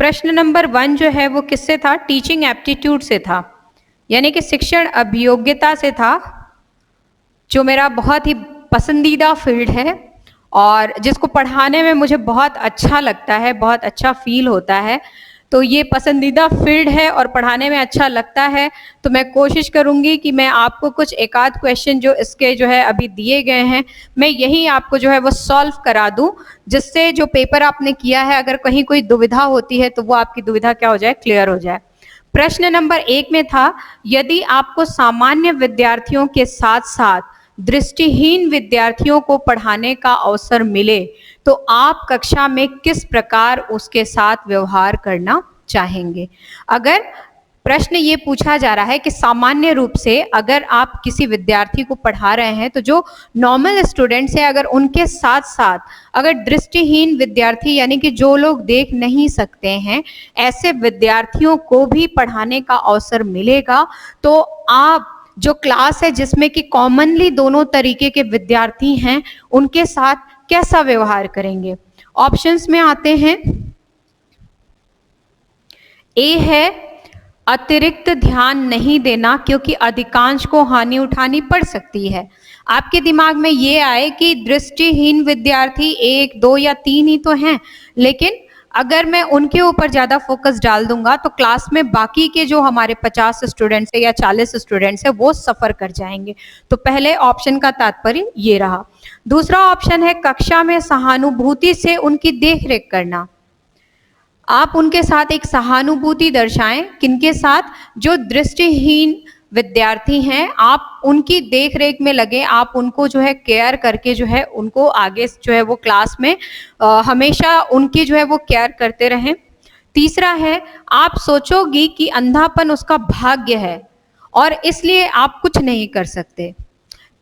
प्रश्न नंबर 1 जो है वो किससे था? टीचिंग एप्टीट्यूड से था, यानी कि शिक्षण अभियोग्यता से था, जो मेरा बहुत ही पसंदीदा फील्ड है और जिसको पढ़ाने में मुझे बहुत अच्छा लगता है, बहुत अच्छा फील होता है। तो ये पसंदीदा फील्ड है और पढ़ाने में अच्छा लगता है, तो मैं कोशिश करूंगी कि मैं आपको कुछ एक आध क्वेश्चन जो इसके जो है अभी दिए गए हैं, मैं यही आपको जो है वो सॉल्व करा दूं, जिससे जो पेपर आपने किया है अगर कहीं कोई दुविधा होती है तो वो आपकी दुविधा क्या हो जाए, क्लियर हो जाए। प्रश्न नंबर 1 में था, यदि आपको सामान्य विद्यार्थियों के साथ साथ दृष्टिहीन विद्यार्थियों को पढ़ाने का अवसर मिले तो आप कक्षा में किस प्रकार उसके साथ व्यवहार करना चाहेंगे? अगर प्रश्न ये पूछा जा रहा है कि सामान्य रूप से अगर आप किसी विद्यार्थी को पढ़ा रहे हैं तो जो नॉर्मल स्टूडेंट्स हैं अगर उनके साथ साथ अगर दृष्टिहीन विद्यार्थी यानी कि जो लोग देख नहीं सकते हैं ऐसे विद्यार्थियों को भी पढ़ाने का अवसर मिलेगा तो आप जो क्लास है जिसमें कि कॉमनली दोनों तरीके के विद्यार्थी हैं उनके साथ कैसा व्यवहार करेंगे? ऑप्शंस में आते हैं। ए है अतिरिक्त ध्यान नहीं देना क्योंकि अधिकांश को हानि उठानी पड़ सकती है। आपके दिमाग में ये आए कि दृष्टिहीन विद्यार्थी 1, 2 या 3 ही तो हैं, लेकिन अगर मैं उनके ऊपर ज्यादा फोकस डाल दूंगा तो क्लास में बाकी के जो हमारे 50 स्टूडेंट्स है या 40 स्टूडेंट्स है वो सफर कर जाएंगे। तो पहले ऑप्शन का तात्पर्य ये रहा। दूसरा ऑप्शन है कक्षा में सहानुभूति से उनकी देखरेख करना। आप उनके साथ एक सहानुभूति दर्शाएं, किनके साथ? जो दृष्टिहीन विद्यार्थी हैं, आप उनकी देखरेख में लगे, आप उनको जो है केयर करके जो है उनको आगे जो है वो क्लास में हमेशा उनकी जो है वो केयर करते रहें। तीसरा है आप सोचोगी कि अंधापन उसका भाग्य है और इसलिए आप कुछ नहीं कर सकते।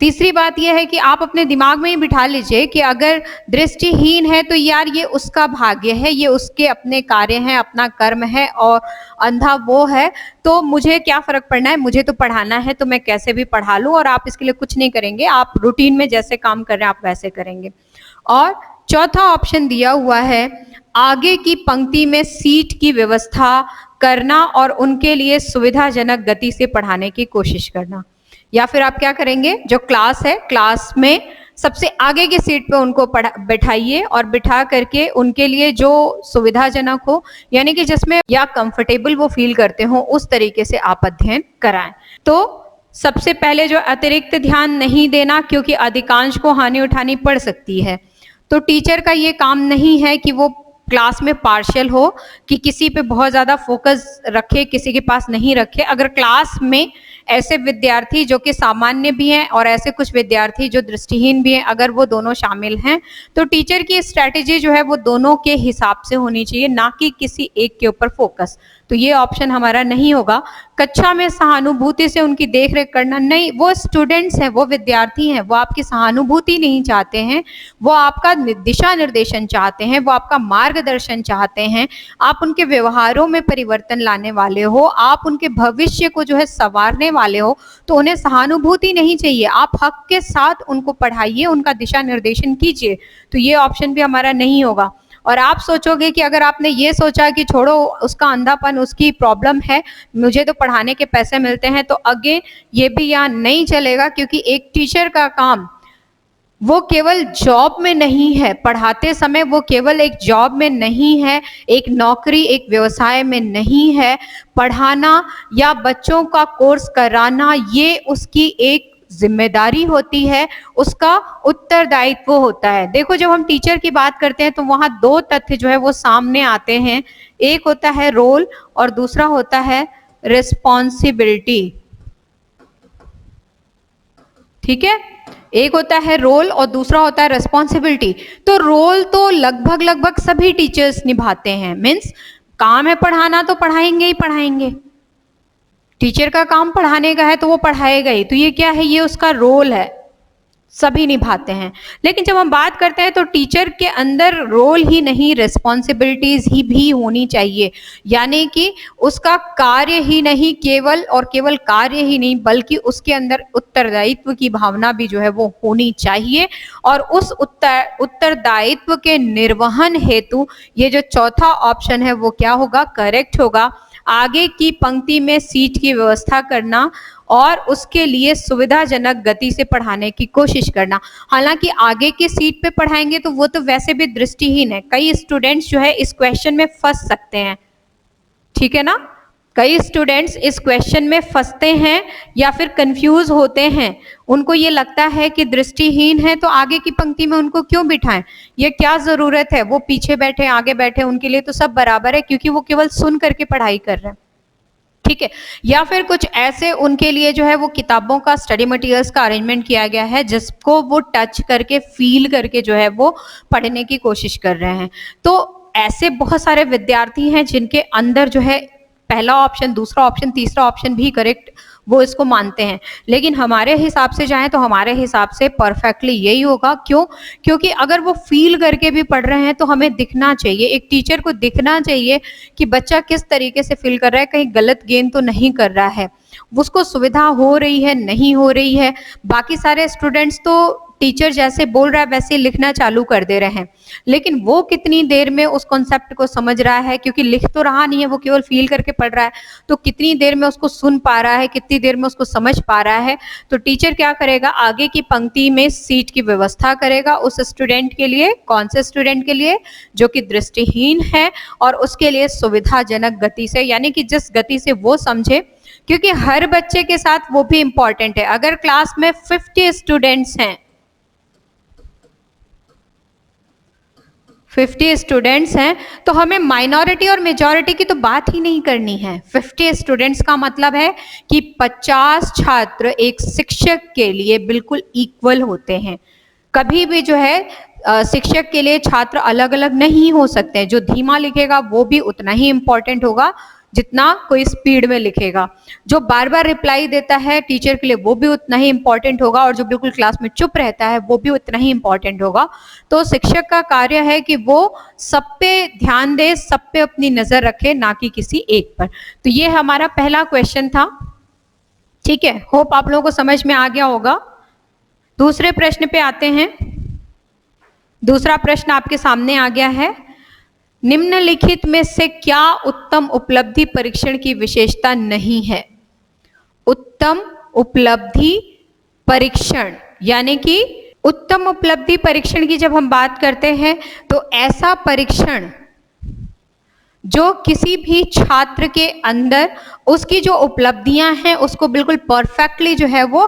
तीसरी बात यह है कि आप अपने दिमाग में ही बिठा लीजिए कि अगर दृष्टिहीन है तो यार ये उसका भाग्य है, ये उसके अपने कार्य हैं, अपना कर्म है और अंधा वो है, तो मुझे क्या फर्क पड़ना है, मुझे तो पढ़ाना है तो मैं कैसे भी पढ़ा लूं और आप इसके लिए कुछ नहीं करेंगे, आप रूटीन में जैसे काम कर रहे हैं आप वैसे करेंगे। और चौथा ऑप्शन दिया हुआ है आगे की पंक्ति में सीट की व्यवस्था करना और उनके लिए सुविधाजनक गति से पढ़ाने की कोशिश करना। या फिर आप क्या करेंगे, जो क्लास है क्लास में सबसे आगे की सीट पे उनको बैठाइए और बिठा करके उनके लिए जो सुविधाजनक हो यानी कि जिसमें या कंफर्टेबल वो फील करते हो उस तरीके से आप अध्ययन कराएं। तो सबसे पहले जो अतिरिक्त ध्यान नहीं देना क्योंकि अधिकांश को हानि उठानी पड़ सकती है, तो टीचर का ये काम नहीं है कि वो क्लास में पार्शियल हो कि किसी पे बहुत ज़्यादा फोकस रखे किसी के पास नहीं रखे। अगर क्लास में ऐसे विद्यार्थी जो कि सामान्य भी हैं और ऐसे कुछ विद्यार्थी जो दृष्टिहीन भी हैं अगर वो दोनों शामिल हैं तो टीचर की स्ट्रैटेजी जो है वो दोनों के हिसाब से होनी चाहिए, ना कि किसी एक के ऊपर फोकस। तो ये ऑप्शन हमारा नहीं होगा। कक्षा में सहानुभूति से उनकी देखरेख करना, नहीं, वो स्टूडेंट्स हैं, वो विद्यार्थी हैं, वो आपकी सहानुभूति नहीं चाहते हैं, वो आपका दिशा निर्देशन चाहते हैं, वो आपका मार्गदर्शन चाहते हैं, आप उनके व्यवहारों में परिवर्तन लाने वाले हो, आप उनके भविष्य को जो है संवारने वाले हो, तो उन्हें सहानुभूति नहीं चाहिए, आप हक के साथ उनको पढ़ाइए, उनका दिशा निर्देशन कीजिए। तो ये ऑप्शन भी हमारा नहीं होगा। और आप सोचोगे कि अगर आपने ये सोचा कि छोड़ो उसका अंधापन उसकी प्रॉब्लम है, मुझे तो पढ़ाने के पैसे मिलते हैं, तो अगेन ये भी यहाँ नहीं चलेगा, क्योंकि एक टीचर का काम वो केवल जॉब में नहीं है, पढ़ाते समय वो केवल एक जॉब में नहीं है, एक नौकरी एक व्यवसाय में नहीं है। पढ़ाना या बच्चों का कोर्स कराना ये उसकी एक जिम्मेदारी होती है, उसका उत्तरदायित्व होता है। देखो जब हम टीचर की बात करते हैं तो वहां दो तथ्य जो है वो सामने आते हैं, एक होता है रोल और दूसरा होता है रिस्पॉन्सिबिलिटी। ठीक है, एक होता है रोल और दूसरा होता है रिस्पॉन्सिबिलिटी। तो रोल तो लगभग सभी टीचर्स निभाते हैं, मीन्स काम है पढ़ाना तो पढ़ाएंगे ही पढ़ाएंगे, टीचर का काम पढ़ाने का है तो वो पढ़ाएगा ही। तो ये क्या है, ये उसका रोल है, सभी निभाते हैं। लेकिन जब हम बात करते हैं तो टीचर के अंदर रोल ही नहीं, रिस्पॉन्सिबिलिटीज ही भी होनी चाहिए। यानी कि उसका कार्य ही नहीं केवल, और केवल कार्य ही नहीं बल्कि उसके अंदर उत्तरदायित्व की भावना भी जो है वो होनी चाहिए। और उस उत्तरदायित्व के निर्वहन हेतु ये जो चौथा ऑप्शन है वो क्या होगा, करेक्ट होगा। आगे की पंक्ति में सीट की व्यवस्था करना और उसके लिए सुविधाजनक गति से पढ़ाने की कोशिश करना। हालांकि आगे की सीट पे पढ़ाएंगे तो वो तो वैसे भी दृष्टिहीन है, कई स्टूडेंट्स जो है इस क्वेश्चन में फंस सकते हैं, ठीक है ना। कई स्टूडेंट्स इस क्वेश्चन में फंसते हैं या फिर कंफ्यूज होते हैं। उनको ये लगता है कि दृष्टिहीन है तो आगे की पंक्ति में उनको क्यों बिठाएं, ये क्या जरूरत है, वो पीछे बैठे आगे बैठे उनके लिए तो सब बराबर है, क्योंकि वो केवल सुन करके पढ़ाई कर रहे हैं, ठीक है। या फिर कुछ ऐसे उनके लिए जो है वो किताबों का, स्टडी मटेरियल्स का अरेंजमेंट किया गया है जिसको वो टच करके, फील करके जो है वो पढ़ने की कोशिश कर रहे हैं। तो ऐसे बहुत सारे विद्यार्थी हैं जिनके अंदर जो है पहला ऑप्शन, दूसरा ऑप्शन, तीसरा ऑप्शन भी करेक्ट वो इसको मानते हैं। लेकिन हमारे हिसाब से जाएं तो हमारे हिसाब से परफेक्टली यही होगा। क्यों? क्योंकि अगर वो फील करके भी पढ़ रहे हैं तो हमें दिखना चाहिए, एक टीचर को दिखना चाहिए कि बच्चा किस तरीके से फील कर रहा है, कहीं गलत गेन तो नहीं कर रहा है, उसको सुविधा हो रही है, नहीं हो रही है। बाकी सारे स्टूडेंट्स तो टीचर जैसे बोल रहा है वैसे लिखना चालू कर दे रहे हैं, लेकिन वो कितनी देर में उस कॉन्सेप्ट को समझ रहा है, क्योंकि लिख तो रहा नहीं है, वो केवल फील करके पढ़ रहा है, तो कितनी देर में उसको सुन पा रहा है, कितनी देर में उसको समझ पा रहा है। तो टीचर क्या करेगा, आगे की पंक्ति में सीट की व्यवस्था करेगा उस स्टूडेंट के लिए। कौन से स्टूडेंट के लिए? जो कि दृष्टिहीन है, और उसके लिए सुविधाजनक गति से, यानी कि जिस गति से वो समझे, क्योंकि हर बच्चे के साथ वो भी इंपॉर्टेंट है। अगर क्लास में 50 स्टूडेंट्स हैं, 50 स्टूडेंट्स हैं, तो हमें माइनॉरिटी और मेजॉरिटी की तो बात ही नहीं करनी है। 50 स्टूडेंट्स का मतलब है कि 50 छात्र एक शिक्षक के लिए बिल्कुल इक्वल होते हैं। कभी भी जो है शिक्षक के लिए छात्र अलग अलग नहीं हो सकते हैं। जो धीमा लिखेगा वो भी उतना ही इंपॉर्टेंट होगा जितना कोई स्पीड में लिखेगा। जो बार बार रिप्लाई देता है टीचर के लिए वो भी उतना ही इंपॉर्टेंट होगा, और जो बिल्कुल क्लास में चुप रहता है वो भी उतना ही इंपॉर्टेंट होगा। तो शिक्षक का कार्य है कि वो सब पे ध्यान दे, सब पे अपनी नजर रखे, ना कि किसी एक पर। तो ये हमारा पहला क्वेश्चन था, ठीक है। होप आप लोगों को समझ में आ गया होगा। दूसरे प्रश्न पे आते हैं। दूसरा प्रश्न आपके सामने आ गया है, निम्नलिखित में से क्या उत्तम उपलब्धि परीक्षण की विशेषता नहीं है? उत्तम उपलब्धि परीक्षण, यानी कि उत्तम उपलब्धि परीक्षण की जब हम बात करते हैं तो ऐसा परीक्षण जो किसी भी छात्र के अंदर उसकी जो उपलब्धियां हैं उसको बिल्कुल परफेक्टली जो है वो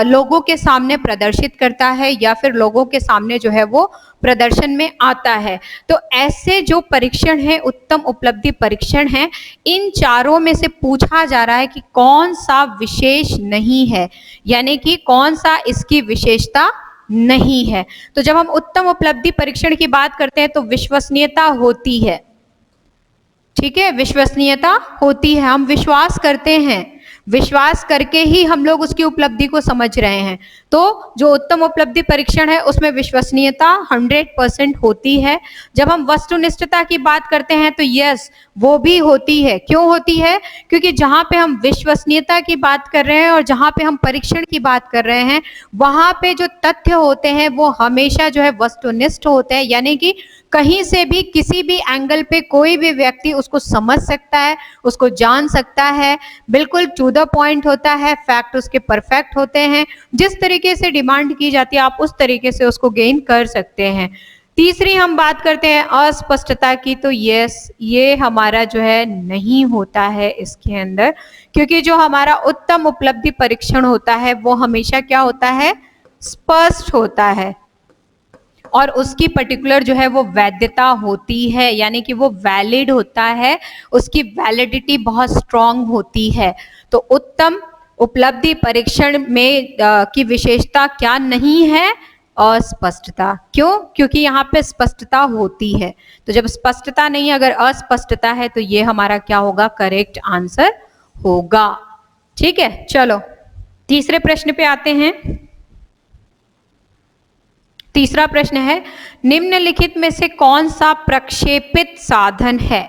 लोगों के सामने प्रदर्शित करता है, या फिर लोगों के सामने जो है वो प्रदर्शन में आता है। तो ऐसे जो परीक्षण है, उत्तम उपलब्धि परीक्षण है, इन चारों में से पूछा जा रहा है कि कौन सा विशेष नहीं है, यानी कि कौन सा इसकी विशेषता नहीं है। तो जब हम उत्तम उपलब्धि परीक्षण की बात करते हैं तो विश्वसनीयता होती है, ठीक है, विश्वसनीयता होती है। हम विश्वास करते हैं, विश्वास करके ही हम लोग उसकी उपलब्धि को समझ रहे हैं। तो जो उत्तम उपलब्धि परीक्षण है उसमें विश्वसनीयता 100% होती है। जब हम वस्तुनिष्ठता की बात करते हैं तो यस, वो भी होती है। क्यों होती है? क्योंकि जहां पे हम विश्वसनीयता की बात कर रहे हैं और जहां पे हम परीक्षण की बात कर रहे हैं, वहां पे जो तथ्य होते हैं वो हमेशा जो है वस्तुनिष्ठ होते हैं, यानी कि कहीं से भी, किसी भी एंगल पे कोई भी व्यक्ति उसको समझ सकता है, उसको जान सकता है, बिल्कुल टू द पॉइंट होता है, फैक्ट उसके परफेक्ट होते हैं। जिस तरीके से डिमांड की जाती है आप उस तरीके से उसको गेन कर सकते हैं। तीसरी हम बात करते हैं अस्पष्टता की, तो यस, ये हमारा जो है नहीं होता है इसके अंदर, क्योंकि जो हमारा उत्तम उपलब्धि परीक्षण होता है वो हमेशा क्या होता है? स्पष्ट होता है, और उसकी पर्टिकुलर जो है वो वैधता होती है, यानी कि वो वैलिड होता है, उसकी वैलिडिटी बहुत स्ट्रांग होती है। तो उत्तम उपलब्धि परीक्षण में की विशेषता क्या नहीं है? अस्पष्टता। क्यों? क्योंकि यहाँ पे स्पष्टता होती है। तो जब स्पष्टता नहीं, अगर अस्पष्टता है, तो ये हमारा क्या होगा? करेक्ट आंसर होगा। ठीक है, चलो तीसरे प्रश्न पे आते हैं। तीसरा प्रश्न है, निम्नलिखित में से कौन सा प्रक्षेपित साधन है?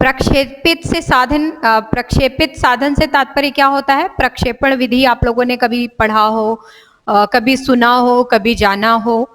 प्रक्षेपित साधन से तात्पर्य क्या होता है? प्रक्षेपण विधि आप लोगों ने कभी पढ़ा हो, कभी सुना हो, कभी जाना हो।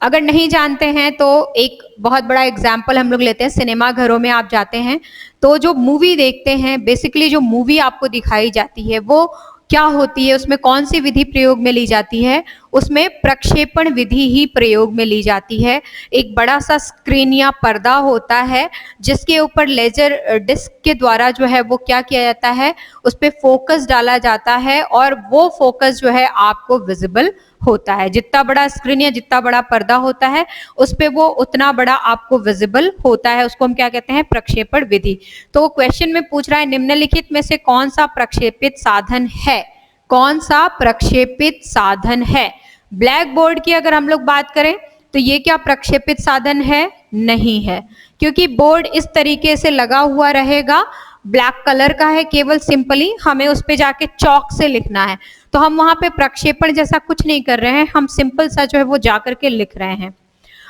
अगर नहीं जानते हैं तो एक बहुत बड़ा एग्जाम्पल हम लोग लेते हैं। सिनेमा घरों में आप जाते हैं तो जो मूवी देखते हैं, बेसिकली जो मूवी आपको दिखाई जाती है वो क्या होती है, उसमें कौन सी विधि प्रयोग में ली जाती है? उसमें प्रक्षेपण विधि ही प्रयोग में ली जाती है। एक बड़ा सा स्क्रीन या पर्दा होता है जिसके ऊपर लेजर डिस्क के द्वारा जो है वो क्या किया जाता है, उस पर फोकस डाला जाता है और वो फोकस जो है आपको विजिबल होता है। जितना बड़ा स्क्रीन या जितना बड़ा पर्दा होता है उस पे वो उतना बड़ा आपको विजिबल होता है, उसको हम क्या कहते हैं? प्रक्षेपण विधि। तो क्वेश्चन में पूछ रहा है निम्नलिखित में से कौन सा प्रक्षेपित साधन है? कौन सा प्रक्षेपित साधन है? ब्लैक बोर्ड की अगर हम लोग बात करें तो ये क्या प्रक्षेपित साधन है? नहीं है, क्योंकि बोर्ड इस तरीके से लगा हुआ रहेगा, ब्लैक कलर का है, केवल सिंपली हमें उस पे जाके चौक से लिखना है, तो हम वहां पे प्रक्षेपण जैसा कुछ नहीं कर रहे हैं, हम सिंपल सा जो है वो जाकर के लिख रहे हैं।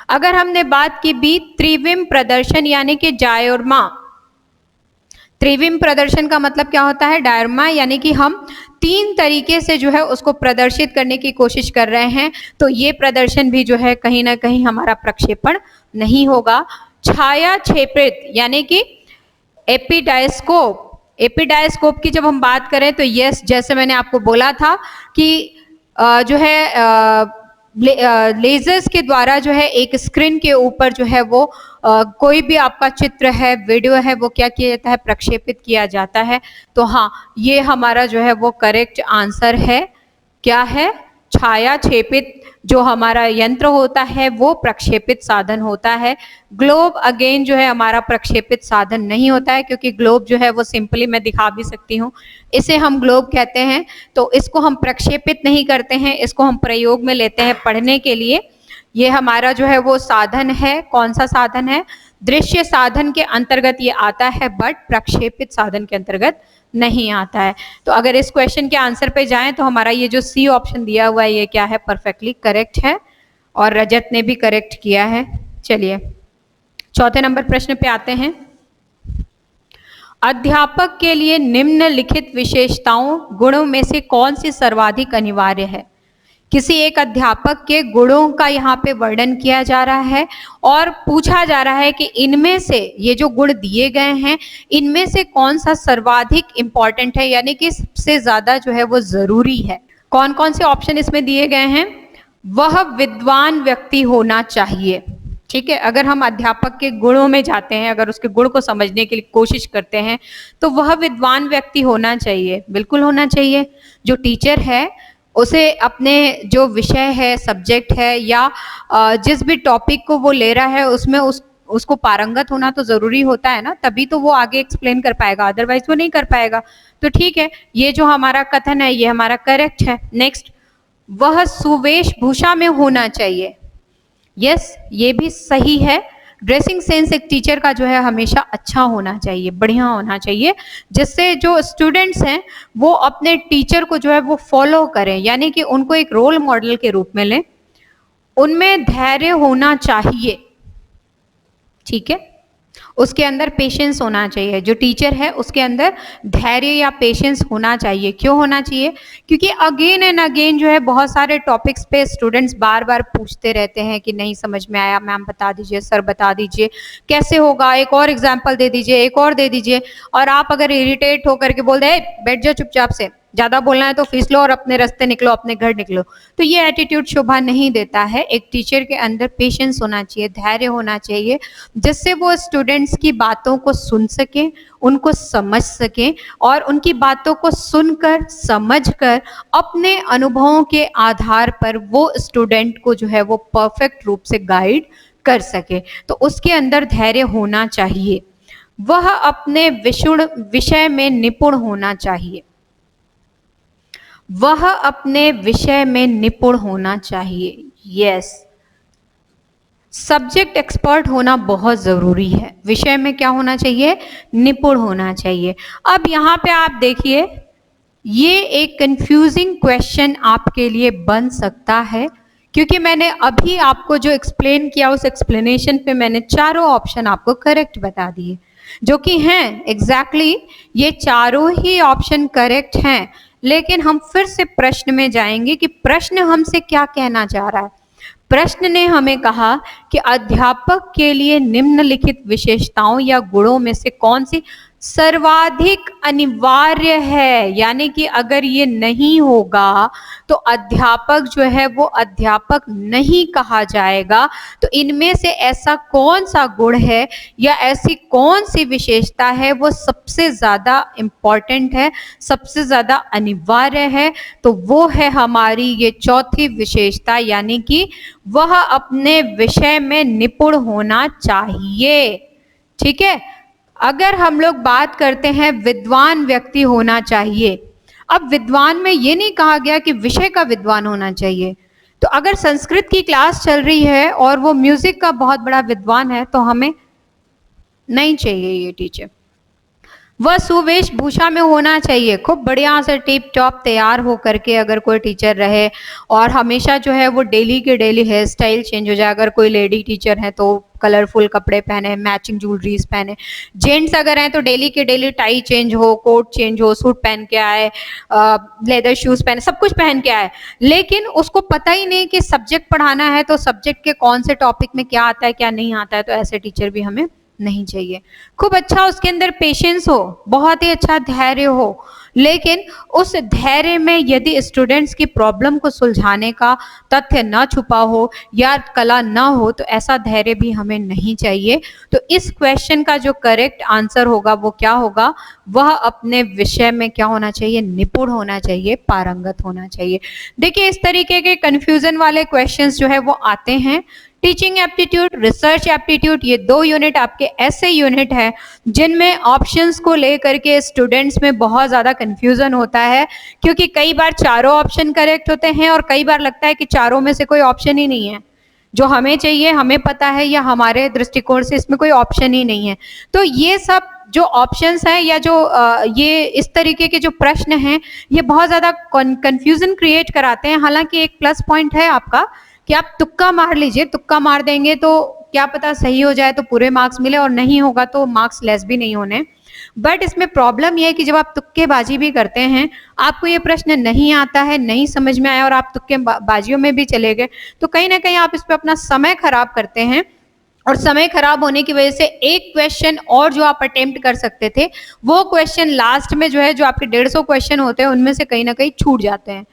अगर हमने बात की भी त्रिविम प्रदर्शन यानी कि डायोरमा, त्रिविम प्रदर्शन का मतलब क्या होता है? डायोरमा यानी कि हम 3 तरीके से जो है उसको प्रदर्शित करने की कोशिश कर रहे हैं, तो ये प्रदर्शन भी जो है कहीं ना कहीं हमारा प्रक्षेपण नहीं होगा। छाया क्षेपित यानी कि एपिडायस्कोप, एपिडायस्कोप की जब हम बात करें तो यस, जैसे मैंने आपको बोला था कि जो है लेजर्स के द्वारा जो है एक स्क्रीन के ऊपर जो है वो कोई भी आपका चित्र है, वीडियो है, वो क्या किया जाता है? प्रक्षेपित किया जाता है। तो हाँ, ये हमारा जो है वो करेक्ट आंसर है। क्या है? छाया क्षेपित जो हमारा यंत्र होता है वो प्रक्षेपित साधन होता है। ग्लोब अगेन जो है हमारा प्रक्षेपित साधन नहीं होता है, क्योंकि ग्लोब जो है वो सिंपली मैं दिखा भी सकती हूँ, इसे हम ग्लोब कहते हैं, तो इसको हम प्रक्षेपित नहीं करते हैं, इसको हम प्रयोग में लेते हैं पढ़ने के लिए। ये हमारा जो है वो साधन है। कौन सा साधन है? दृश्य साधन के अंतर्गत ये आता है, बट प्रक्षेपित साधन के अंतर्गत नहीं आता है। तो अगर इस क्वेश्चन के आंसर पे जाएं तो हमारा ये जो सी ऑप्शन दिया हुआ है ये क्या है? परफेक्टली करेक्ट है, और रजत ने भी करेक्ट किया है। चलिए चौथे नंबर प्रश्न पे आते हैं। अध्यापक के लिए निम्नलिखित विशेषताओं गुणों में से कौन सी सर्वाधिक अनिवार्य है? किसी एक अध्यापक के गुणों का यहाँ पे वर्णन किया जा रहा है और पूछा जा रहा है कि इनमें से, ये जो गुण दिए गए हैं, इनमें से कौन सा सर्वाधिक इंपॉर्टेंट है, यानी कि सबसे ज्यादा जो है वो जरूरी है। कौन कौन से ऑप्शन इसमें दिए गए हैं? वह विद्वान व्यक्ति होना चाहिए। ठीक है, अगर हम अध्यापक के गुणों में जाते हैं, अगर उसके गुण को समझने के लिए कोशिश करते हैं, तो वह विद्वान व्यक्ति होना चाहिए, बिल्कुल होना चाहिए। जो टीचर है उसे अपने जो विषय है, सब्जेक्ट है, या जिस भी टॉपिक को वो ले रहा है उसमें उसको पारंगत होना तो जरूरी होता है ना, तभी तो वो आगे एक्सप्लेन कर पाएगा, अदरवाइज वो नहीं कर पाएगा। तो ठीक है, ये जो हमारा कथन है ये हमारा करेक्ट है। नेक्स्ट, वह सुवेशभूषा में होना चाहिए। यस, ये भी सही है। ड्रेसिंग सेंस एक टीचर का जो है हमेशा अच्छा होना चाहिए, बढ़िया होना चाहिए, जिससे जो स्टूडेंट्स हैं वो अपने टीचर को जो है वो फॉलो करें, यानी कि उनको एक रोल मॉडल के रूप में लें। उनमें धैर्य होना चाहिए, ठीक है, उसके अंदर पेशेंस होना चाहिए। जो टीचर है उसके अंदर धैर्य या पेशेंस होना चाहिए। क्यों होना चाहिए? क्योंकि अगेन एंड अगेन जो है बहुत सारे टॉपिक्स पे स्टूडेंट्स बार बार पूछते रहते हैं कि नहीं समझ में आया, मैम बता दीजिए, सर बता दीजिए, कैसे होगा, एक और एग्जाम्पल दे दीजिए, एक और दे दीजिए। और आप अगर इरिटेट होकर के बोल दे बैठ जाओ चुपचाप से, ज्यादा बोलना है तो फीस लो और अपने रास्ते निकलो, अपने घर निकलो, तो ये एटीट्यूड शोभा नहीं देता है। एक टीचर के अंदर पेशेंस होना चाहिए, धैर्य होना चाहिए, जिससे वो स्टूडेंट्स की बातों को सुन सके, उनको समझ सके, और उनकी बातों को सुनकर समझकर अपने अनुभवों के आधार पर वो स्टूडेंट को जो है वो परफेक्ट रूप से गाइड कर सके। तो उसके अंदर धैर्य होना चाहिए। वह अपने विषय में निपुण होना चाहिए। वह अपने विषय में निपुण होना चाहिए। यस, सब्जेक्ट एक्सपर्ट होना बहुत जरूरी है। विषय में क्या होना चाहिए? निपुण होना चाहिए। अब यहाँ पे आप देखिए, ये एक कंफ्यूजिंग क्वेश्चन आपके लिए बन सकता है क्योंकि मैंने अभी आपको जो एक्सप्लेन किया उस एक्सप्लेनेशन पे मैंने चारों ऑप्शन आपको करेक्ट बता दिए, जो कि हैं एग्जैक्टली ये चारों ही ऑप्शन करेक्ट हैं। लेकिन हम फिर से प्रश्न में जाएंगे कि प्रश्न हमसे क्या कहना चाह रहा है। प्रश्न ने हमें कहा कि अध्यापक के लिए निम्नलिखित विशेषताओं या गुणों में से कौन सी सर्वाधिक अनिवार्य है, यानी कि अगर ये नहीं होगा तो अध्यापक जो है वो अध्यापक नहीं कहा जाएगा। तो इनमें से ऐसा कौन सा गुण है या ऐसी कौन सी विशेषता है वो सबसे ज्यादा इम्पॉर्टेंट है, सबसे ज्यादा अनिवार्य है, तो वो है हमारी ये चौथी विशेषता, यानी कि वह अपने विषय में निपुण होना चाहिए। ठीक है, अगर हम लोग बात करते हैं विद्वान व्यक्ति होना चाहिए, अब विद्वान में ये नहीं कहा गया कि विषय का विद्वान होना चाहिए। तो अगर संस्कृत की क्लास चल रही है और वो म्यूजिक का बहुत बड़ा विद्वान है तो हमें नहीं चाहिए ये टीचर। वह सुवेशभूषा में होना चाहिए, खूब बढ़िया से टिप टॉप तैयार हो करके अगर कोई टीचर रहे, और हमेशा जो है वो डेली के डेली हेयर स्टाइल चेंज हो जाए। अगर कोई लेडी टीचर है तो कलरफुल कपड़े पहने, मैचिंग ज्वेलरीज पहने। जेंट्स अगर हैं तो डेली के डेली टाई चेंज हो, कोट चेंज हो, सूट पहन के आए, लेदर शूज पहने, सब कुछ पहन के आए। लेकिन उसको पता ही नहीं कि सब्जेक्ट पढ़ाना है तो सब्जेक्ट के कौन से टॉपिक में क्या आता है क्या नहीं आता है, तो ऐसे टीचर भी हमें नहीं चाहिए। खूब अच्छा उसके अंदर पेशेंस हो, बहुत ही अच्छा धैर्य हो, लेकिन उस धैर्य में यदि स्टूडेंट्स की प्रॉब्लम को सुलझाने का तथ्य न छुपा हो या कला न हो तो ऐसा धैर्य भी हमें नहीं चाहिए। तो इस क्वेश्चन का जो करेक्ट आंसर होगा वो क्या होगा, वह अपने विषय में क्या होना चाहिए, निपुण होना चाहिए, पारंगत होना चाहिए। देखिए इस तरीके के कंफ्यूजन वाले क्वेश्चंस जो है वो आते हैं। टीचिंग एप्टीट्यूड, रिसर्च एप्टीट्यूड, ये दो यूनिट आपके ऐसे यूनिट है जिनमें ऑप्शंस को लेकर के स्टूडेंट्स में बहुत ज़्यादा कंफ्यूजन होता है, क्योंकि कई बार चारों ऑप्शन करेक्ट होते हैं और कई बार लगता है कि चारों में से कोई ऑप्शन ही नहीं है जो हमें चाहिए, हमें पता है, या हमारे दृष्टिकोण से इसमें कोई ऑप्शन ही नहीं है। तो ये सब जो ऑप्शंस हैं या जो ये इस तरीके के जो प्रश्न हैं ये बहुत ज़्यादा कंफ्यूजन क्रिएट कराते हैं। हालांकि एक प्लस पॉइंट है आपका कि आप तुक्का मार लीजिए, तुक्का मार देंगे तो क्या पता सही हो जाए तो पूरे मार्क्स मिले, और नहीं होगा तो मार्क्स लेस भी नहीं होने। बट इसमें प्रॉब्लम यह है कि जब आप तुक्केबाजी भी करते हैं, आपको ये प्रश्न नहीं आता है, नहीं समझ में आया और आप तुक्केबाजियों में भी चले गए, तो कहीं ना कहीं आप इस पर अपना समय खराब करते हैं। और समय खराब होने की वजह से एक क्वेश्चन और जो आप अटेम्प्ट कर सकते थे वो क्वेश्चन लास्ट में जो है, जो आपके 150 क्वेश्चन होते हैं उनमें से कहीं ना कहीं छूट जाते हैं।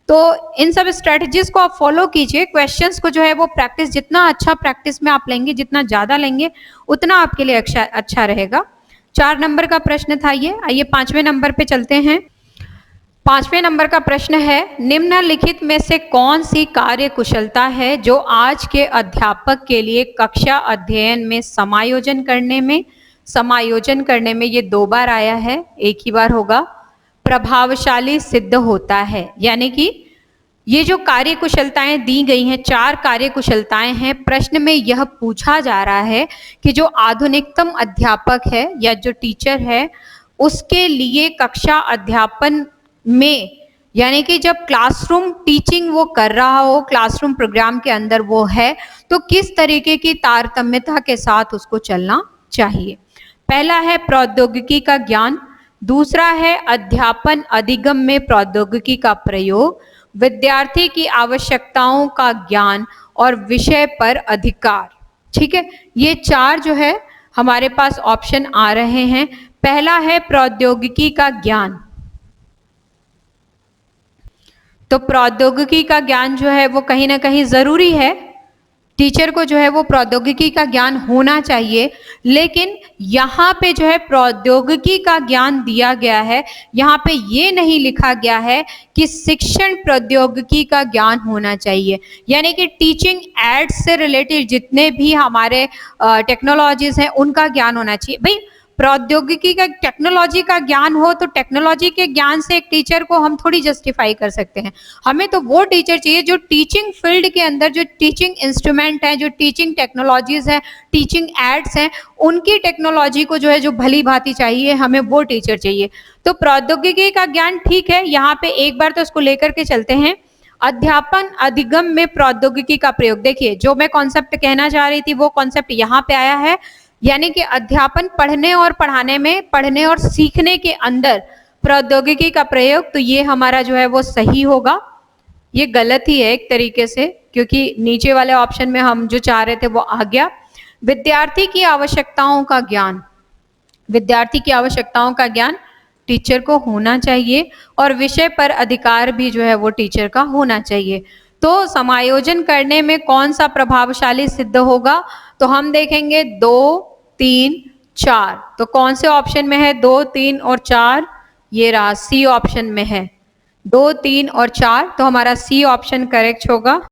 तो इन सब स्ट्रेटजीज को आप फॉलो कीजिए। क्वेश्चंस को जो है वो प्रैक्टिस, जितना अच्छा प्रैक्टिस में आप लेंगे, जितना ज्यादा लेंगे उतना आपके लिए अच्छा रहेगा। 4 नंबर का प्रश्न था ये। आइए 5वें नंबर पे चलते हैं। 5वें नंबर का प्रश्न है, निम्नलिखित में से कौन सी कार्य कुशलता है जो आज के अध्यापक के लिए कक्षा अध्ययन में समायोजन करने में ये 2 बार आया है, एक ही बार होगा, प्रभावशाली सिद्ध होता है। यानी कि ये जो कार्य कुशलताएं दी गई हैं, 4 कार्य कुशलताएं हैं। प्रश्न में यह पूछा जा रहा है कि जो आधुनिकतम अध्यापक है या जो टीचर है उसके लिए कक्षा अध्यापन में, यानी कि जब क्लासरूम टीचिंग वो कर रहा हो, क्लासरूम प्रोग्राम के अंदर वो है, तो किस तरीके की तारतम्यता के साथ उसको चलना चाहिए। पहला है प्रौद्योगिकी का ज्ञान, दूसरा है अध्यापन अधिगम में प्रौद्योगिकी का प्रयोग, विद्यार्थी की आवश्यकताओं का ज्ञान और विषय पर अधिकार। ठीक है, ये 4 जो है हमारे पास ऑप्शन आ रहे हैं। पहला है प्रौद्योगिकी का ज्ञान, तो प्रौद्योगिकी का ज्ञान जो है वो कहीं ना कहीं जरूरी है, टीचर को जो है वो प्रौद्योगिकी का ज्ञान होना चाहिए। लेकिन यहाँ पे जो है प्रौद्योगिकी का ज्ञान दिया गया है, यहाँ पे ये नहीं लिखा गया है कि शिक्षण प्रौद्योगिकी का ज्ञान होना चाहिए। यानी कि टीचिंग एड्स से रिलेटेड जितने भी हमारे टेक्नोलॉजीज हैं उनका ज्ञान होना चाहिए। भाई प्रौद्योगिकी का, टेक्नोलॉजी का ज्ञान हो तो टेक्नोलॉजी के ज्ञान से एक टीचर को हम थोड़ी जस्टिफाई कर सकते हैं। हमें तो वो टीचर चाहिए जो टीचिंग फील्ड के अंदर, जो टीचिंग इंस्ट्रूमेंट है, जो टीचिंग टेक्नोलॉजीज है, टीचिंग एड्स हैं, उनकी टेक्नोलॉजी को जो है जो भली भांति चाहिए, हमें वो टीचर चाहिए। तो प्रौद्योगिकी का ज्ञान ठीक है, यहाँ पे एक बार तो इसको लेकर के चलते हैं। अध्यापन अधिगम में प्रौद्योगिकी का प्रयोग। देखिए जो मैं कॉन्सेप्ट कहना चाह रही थी वो कॉन्सेप्ट यहाँ पे आया है, यानी कि अध्यापन पढ़ने और पढ़ाने में, पढ़ने और सीखने के अंदर प्रौद्योगिकी का प्रयोग, तो ये हमारा जो है वो सही होगा। ये गलत ही है एक तरीके से, क्योंकि नीचे वाले ऑप्शन में हम जो चाह रहे थे वो आ गया। विद्यार्थी की आवश्यकताओं का ज्ञान, विद्यार्थी की आवश्यकताओं का ज्ञान टीचर को होना चाहिए और विषय पर अधिकार भी जो है वो टीचर का होना चाहिए। तो समायोजन करने में कौन सा प्रभावशाली सिद्ध होगा, तो हम देखेंगे 2, 3, 4। तो कौन से ऑप्शन में है 2, 3 और 4? ये रहा सी ऑप्शन में है 2, 3 और 4। तो हमारा सी ऑप्शन करेक्ट होगा।